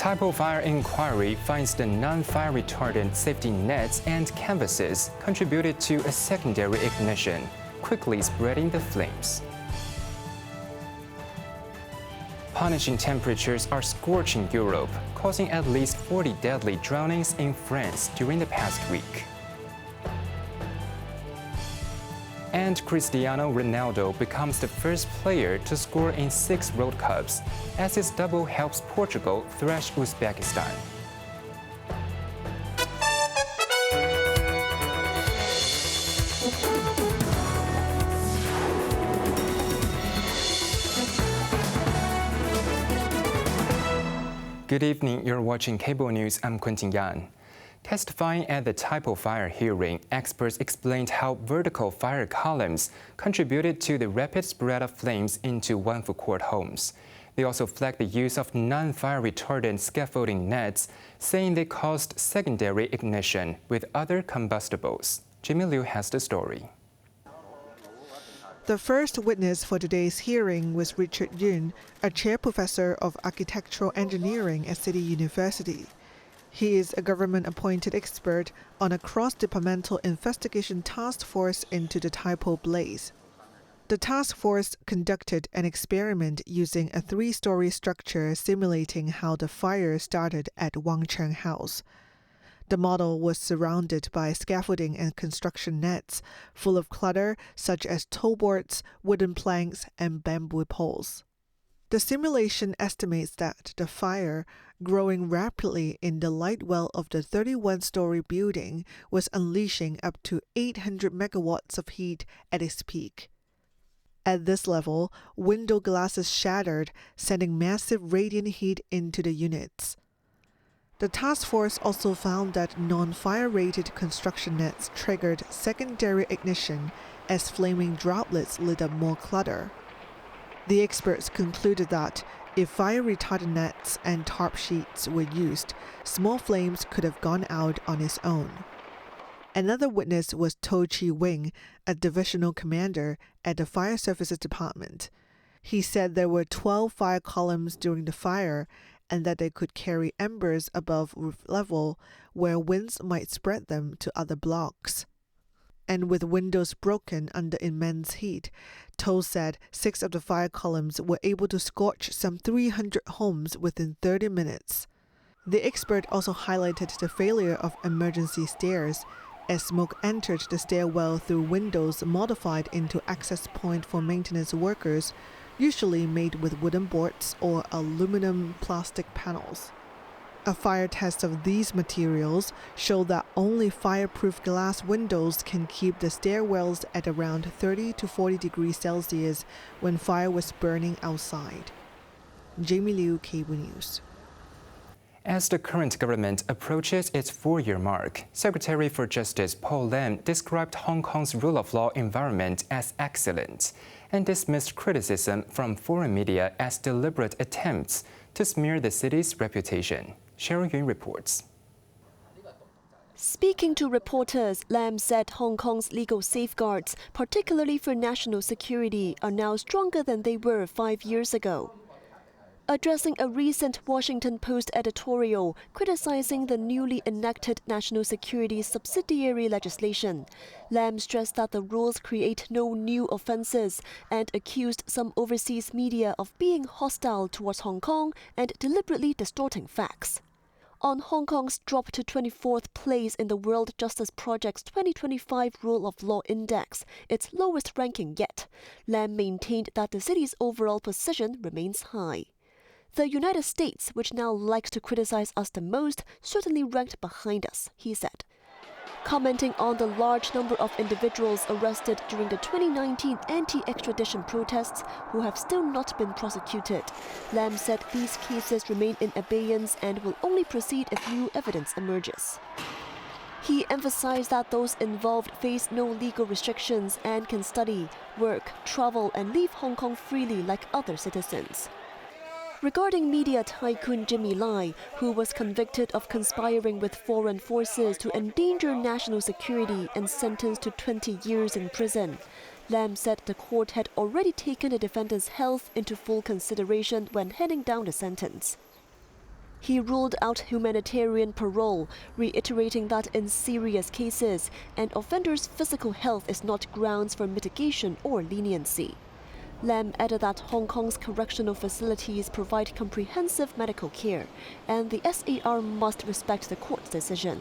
Typo Fire inquiry finds the non-fire-retardant safety nets and canvases contributed to a secondary ignition, quickly spreading the flames. Punishing temperatures are scorching Europe, causing at least 40 deadly drownings in France during the past week. And Cristiano Ronaldo becomes the first player to score in 6 World Cups, as his double helps Portugal thrash Uzbekistan. Good evening, you're watching Cable News. I'm Quentin Yan. Testifying at the Typo Fire hearing, experts explained how vertical fire columns contributed to the rapid spread of flames into one-foot court homes. They also flagged the use of non-fire retardant scaffolding nets, saying they caused secondary ignition with other combustibles. Jimmy Liu has the story. The first witness for today's hearing was Richard Yun, a chair professor of architectural engineering at City University. He is a government-appointed expert on a cross-departmental investigation task force into the Typo blaze. The task force conducted an experiment using a 3-story structure simulating how the fire started at Wang Cheng House. The model was surrounded by scaffolding and construction nets full of clutter such as tollboards, wooden planks, and bamboo poles. The simulation estimates that the fire, growing rapidly in the light well of the 31-story building, was unleashing up to 800 megawatts of heat at its peak. At this level, window glasses shattered, sending massive radiant heat into the units. The task force also found that non-fire-rated construction nets triggered secondary ignition as flaming droplets lit up more clutter. The experts concluded that if fire-retardant nets and tarp sheets were used, small flames could have gone out on its own. Another witness was To Chi Wing, a divisional commander at the Fire Services Department. He said there were 12 fire columns during the fire and that they could carry embers above roof level where winds might spread them to other blocks. And with windows broken under immense heat, To said 6 of the fire columns were able to scorch some 300 homes within 30 minutes. The expert also highlighted the failure of emergency stairs, as smoke entered the stairwell through windows modified into access point for maintenance workers, usually made with wooden boards or aluminum plastic panels. A fire test of these materials showed that only fireproof glass windows can keep the stairwells at around 30 to 40 degrees Celsius when fire was burning outside. Jamie Liu, Cable News. As the current government approaches its 4-year mark, Secretary for Justice Paul Lam described Hong Kong's rule of law environment as excellent and dismissed criticism from foreign media as deliberate attempts to smear the city's reputation. Cheryl Yun reports. Speaking to reporters, Lam said Hong Kong's legal safeguards, particularly for national security, are now stronger than they were 5 years ago. Addressing a recent Washington Post editorial criticizing the newly enacted national security subsidiary legislation, Lam stressed that the rules create no new offenses and accused some overseas media of being hostile towards Hong Kong and deliberately distorting facts. On Hong Kong's drop to 24th place in the World Justice Project's 2025 Rule of Law Index, its lowest ranking yet, Lam maintained that the city's overall position remains high. The United States, which now likes to criticize us the most, certainly ranked behind us, he said. Commenting on the large number of individuals arrested during the 2019 anti-extradition protests who have still not been prosecuted, Lam said these cases remain in abeyance and will only proceed if new evidence emerges. He emphasized that those involved face no legal restrictions and can study, work, travel, and leave Hong Kong freely like other citizens. Regarding media tycoon Jimmy Lai, who was convicted of conspiring with foreign forces to endanger national security and sentenced to 20 years in prison, Lam said the court had already taken the defendant's health into full consideration when handing down the sentence. He ruled out humanitarian parole, reiterating that in serious cases, an offender's physical health is not grounds for mitigation or leniency. Lam added that Hong Kong's correctional facilities provide comprehensive medical care, and the SAR must respect the court's decision.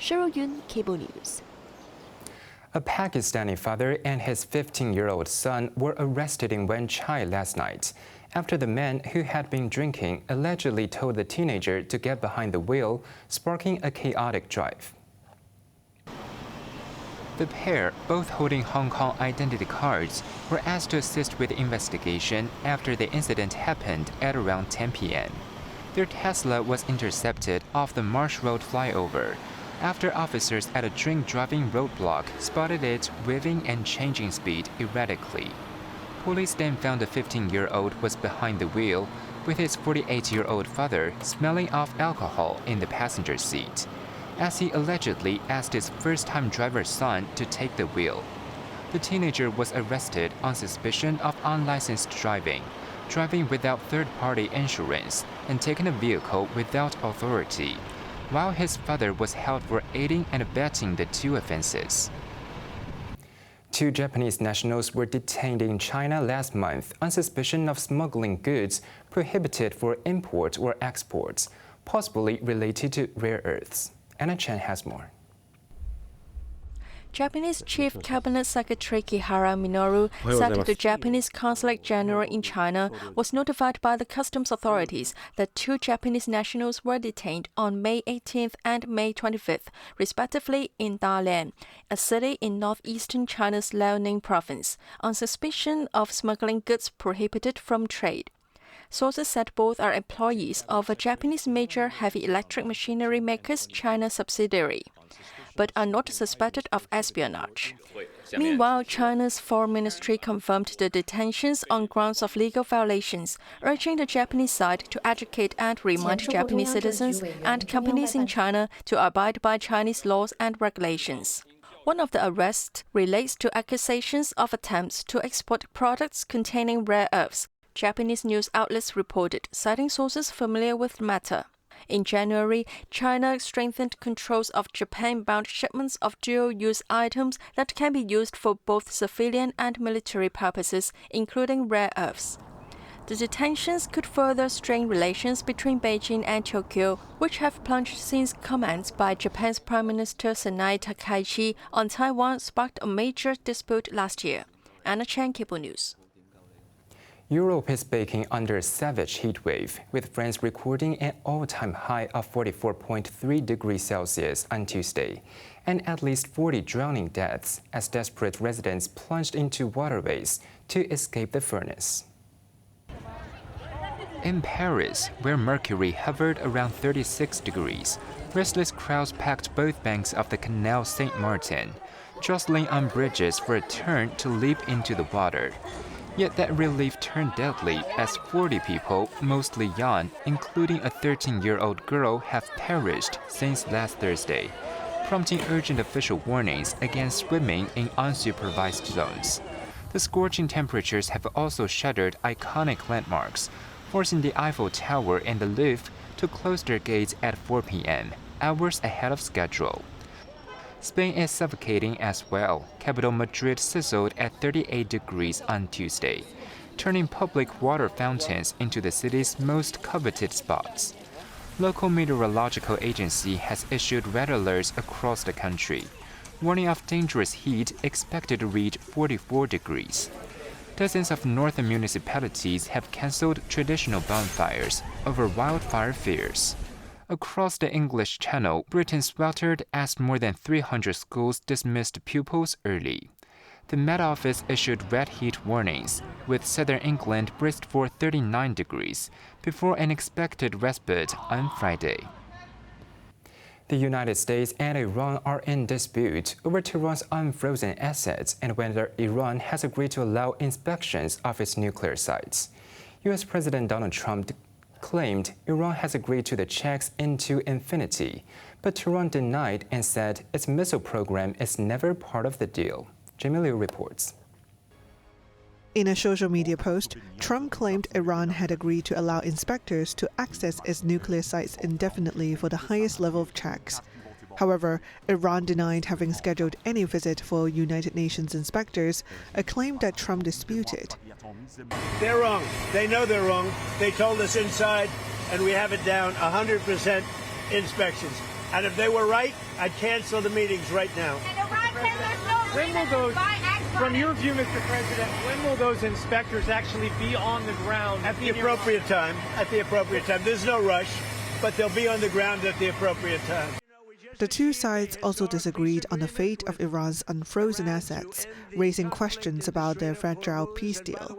Cheryl Yun, Cable News. A Pakistani father and his 15-year-old son were arrested in Wan Chai last night after the man who had been drinking allegedly told the teenager to get behind the wheel, sparking a chaotic drive. The pair, both holding Hong Kong identity cards, were asked to assist with the investigation after the incident happened at around 10 p.m. Their Tesla was intercepted off the Marsh Road flyover after officers at a drink-driving roadblock spotted it weaving and changing speed erratically. Police then found the 15-year-old was behind the wheel, with his 48-year-old father smelling of alcohol in the passenger seat, as he allegedly asked his first-time driver's son to take the wheel. The teenager was arrested on suspicion of unlicensed driving without third-party insurance, and taking a vehicle without authority, while his father was held for aiding and abetting the two offenses. 2 Japanese nationals were detained in China last month on suspicion of smuggling goods prohibited for import or exports, possibly related to rare earths. Anna Chen has more. Japanese Chief Cabinet Secretary Kihara Minoru said the Japanese Consulate General in China was notified by the customs authorities that 2 Japanese nationals were detained on May 18th and May 25th, respectively, in Dalian, a city in northeastern China's Liaoning province, on suspicion of smuggling goods prohibited from trade. Sources said both are employees of a Japanese major heavy electric machinery maker's China subsidiary, but are not suspected of espionage. Meanwhile, China's Foreign Ministry confirmed the detentions on grounds of legal violations, urging the Japanese side to educate and remind Japanese citizens and companies in China to abide by Chinese laws and regulations. One of the arrests relates to accusations of attempts to export products containing rare earths, Japanese news outlets reported, citing sources familiar with the matter. In January, China strengthened controls of Japan-bound shipments of dual-use items that can be used for both civilian and military purposes, including rare earths. The detentions could further strain relations between Beijing and Tokyo, which have plunged since comments by Japan's Prime Minister Sanai Takaichi on Taiwan sparked a major dispute last year. Anna Chen, Cable News. Europe is baking under a savage heat wave, with France recording an all-time high of 44.3 degrees Celsius on Tuesday, and at least 40 drowning deaths as desperate residents plunged into waterways to escape the furnace. In Paris, where mercury hovered around 36 degrees, restless crowds packed both banks of the Canal Saint-Martin, jostling on bridges for a turn to leap into the water. Yet that relief turned deadly as 40 people, mostly young, including a 13-year-old girl, have perished since last Thursday, prompting urgent official warnings against swimming in unsupervised zones. The scorching temperatures have also shuttered iconic landmarks, forcing the Eiffel Tower and the Louvre to close their gates at 4 p.m., hours ahead of schedule. Spain is suffocating as well. Capital Madrid sizzled at 38 degrees on Tuesday, turning public water fountains into the city's most coveted spots. Local meteorological agency has issued red alerts across the country, warning of dangerous heat expected to reach 44 degrees. Dozens of northern municipalities have cancelled traditional bonfires over wildfire fears. Across the English Channel, Britain sweltered as more than 300 schools dismissed pupils early. The Met Office issued red heat warnings, with southern England braced for 39 degrees, before an expected respite on Friday. The United States and Iran are in dispute over Tehran's unfrozen assets and whether Iran has agreed to allow inspections of its nuclear sites. U.S. President Donald Trump claimed Iran has agreed to the checks into infinity, but Tehran denied and said its missile program is never part of the deal. Jamie Liu reports. In a social media post, Trump claimed Iran had agreed to allow inspectors to access its nuclear sites indefinitely for the highest level of checks. However, Iran denied having scheduled any visit for United Nations inspectors, a claim that Trump disputed. They're wrong. They know they're wrong. They told us inside, and we have it down 100% inspections. And if they were right, I'd cancel the meetings right now. When will those, from your view, Mr. President, when will those inspectors actually be on the ground? At the appropriate time. At the appropriate time. There's no rush, but they'll be on the ground at the appropriate time. The two sides also disagreed on the fate of Iran's unfrozen assets, raising questions about their fragile peace deal.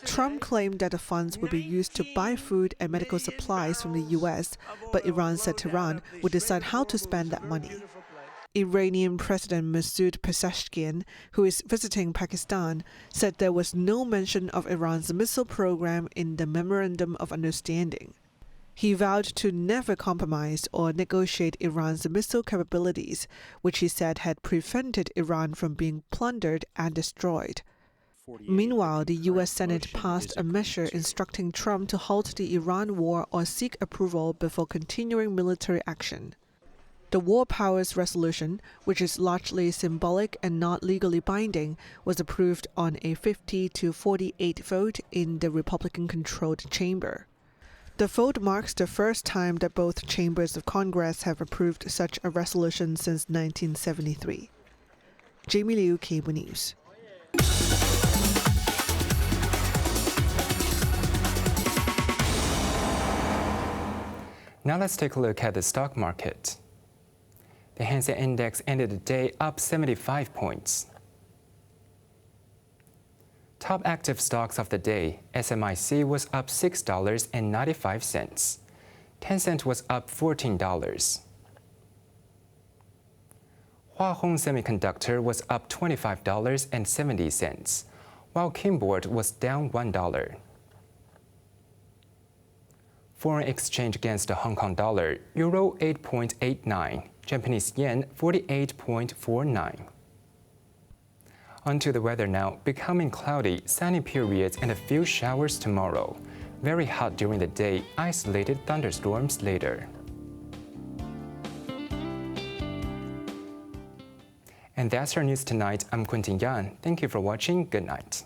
Trump claimed that the funds would be used to buy food and medical supplies from the U.S., but Iran said Tehran would decide how to spend that money. Iranian President Masoud Pezeshkian, who is visiting Pakistan, said there was no mention of Iran's missile program in the Memorandum of Understanding. He vowed to never compromise or negotiate Iran's missile capabilities, which he said had prevented Iran from being plundered and destroyed. Meanwhile, the U.S. Senate passed a measure instructing Trump to halt the Iran war or seek approval before continuing military action. The War Powers Resolution, which is largely symbolic and not legally binding, was approved on a 50-48 vote in the Republican-controlled chamber. The vote marks the first time that both chambers of Congress have approved such a resolution since 1973. Jamie Liu, Cable News. Now let's take a look at the stock market. The Hang Seng Index ended the day up 75 points. Top active stocks of the day, SMIC was up $6.95. Tencent was up $14. Hua Hong Semiconductor was up $25.70, while Kimboard was down $1. Foreign exchange against the Hong Kong dollar, Euro 8.89, Japanese yen 48.49. On to the weather now. Becoming cloudy, sunny periods and a few showers tomorrow. Very hot during the day, isolated thunderstorms later. And that's our news tonight. I'm Quentin Yan. Thank you for watching. Good night.